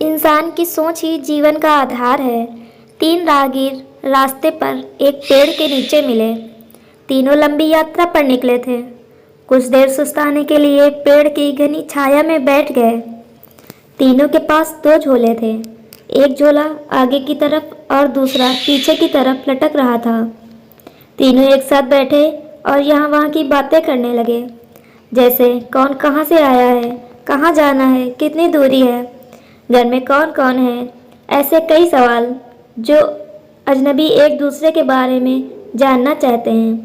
इंसान की सोच ही जीवन का आधार है। तीन राहगीर रास्ते पर एक पेड़ के नीचे मिले। तीनों लंबी यात्रा पर निकले थे। कुछ देर सुस्ताने के लिए पेड़ की घनी छाया में बैठ गए। तीनों के पास दो झोले थे। एक झोला आगे की तरफ और दूसरा पीछे की तरफ लटक रहा था। तीनों एक साथ बैठे और यहाँ वहाँ की बातें करने लगे, जैसे कौन कहाँ से आया है, कहाँ जाना है, कितनी दूरी है, घर में कौन कौन है। ऐसे कई सवाल जो अजनबी एक दूसरे के बारे में जानना चाहते हैं।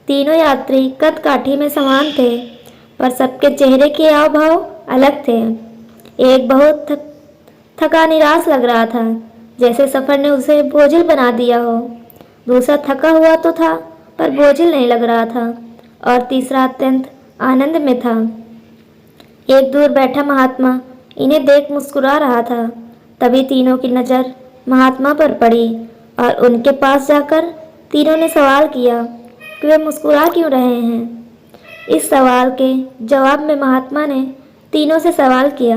तीनों यात्री कद काठी में समान थे, पर सबके चेहरे के हाव भाव अलग थे। एक बहुत थका निराश लग रहा था, जैसे सफ़र ने उसे बोझिल बना दिया हो। दूसरा थका हुआ तो था, पर बोझिल नहीं लग रहा था। और तीसरा अत्यंत आनंद में था। एक दूर बैठा महात्मा इन्हें देख मुस्कुरा रहा था। तभी तीनों की नज़र महात्मा पर पड़ी और उनके पास जाकर तीनों ने सवाल किया कि वे मुस्कुरा क्यों रहे हैं। इस सवाल के जवाब में महात्मा ने तीनों से सवाल किया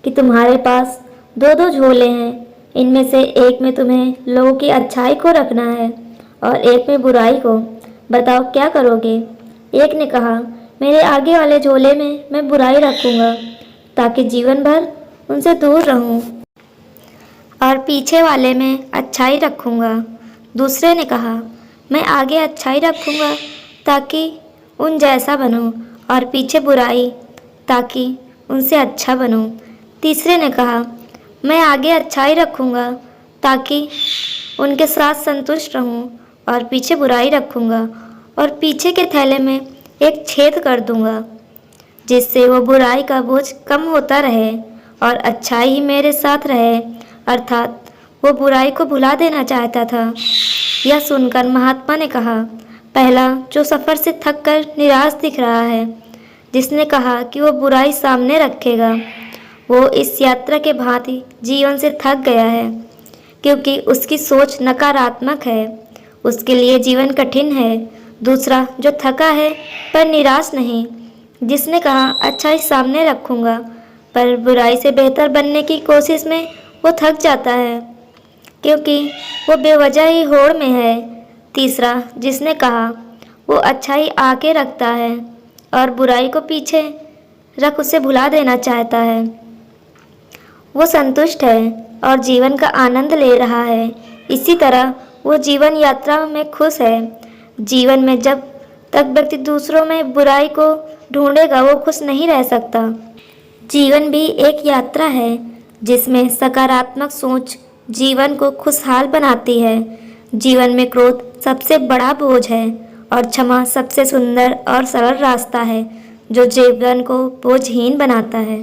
कि तुम्हारे पास दो दो झोले हैं, इनमें से एक में तुम्हें लोगों की अच्छाई को रखना है और एक में बुराई को। बताओ क्या करोगे। एक ने कहा, मेरे आगे वाले झोले में मैं बुराई रखूँगा ताकि जीवन भर उनसे दूर रहूं, और पीछे वाले में अच्छाई रखूँगा। दूसरे ने कहा, मैं आगे अच्छाई रखूँगा ताकि उन जैसा बनूं, और पीछे बुराई ताकि उनसे अच्छा बनूं। तीसरे ने कहा, मैं आगे अच्छाई रखूँगा ताकि उनके साथ संतुष्ट रहूं, और पीछे बुराई रखूँगा और पीछे के थैले में एक छेद कर दूँगा, जिससे वो बुराई का बोझ कम होता रहे और अच्छाई ही मेरे साथ रहे। अर्थात वो बुराई को भुला देना चाहता था। यह सुनकर महात्मा ने कहा, पहला जो सफ़र से थक कर निराश दिख रहा है, जिसने कहा कि वो बुराई सामने रखेगा, वो इस यात्रा के भांति जीवन से थक गया है, क्योंकि उसकी सोच नकारात्मक है। उसके लिए जीवन कठिन है। दूसरा जो थका है पर निराश नहीं, जिसने कहा अच्छाई सामने रखूँगा, पर बुराई से बेहतर बनने की कोशिश में वो थक जाता है, क्योंकि वो बेवजह ही होड़ में है। तीसरा जिसने कहा वो अच्छाई आके रखता है और बुराई को पीछे रख उसे भुला देना चाहता है, वो संतुष्ट है और जीवन का आनंद ले रहा है। इसी तरह वो जीवन यात्रा में खुश है। जीवन में जब तक व्यक्ति दूसरों में बुराई को ढूंढेगा, वो खुश नहीं रह सकता। जीवन भी एक यात्रा है, जिसमें सकारात्मक सोच जीवन को खुशहाल बनाती है। जीवन में क्रोध सबसे बड़ा बोझ है और क्षमा सबसे सुंदर और सरल रास्ता है, जो जीवन को बोझहीन बनाता है।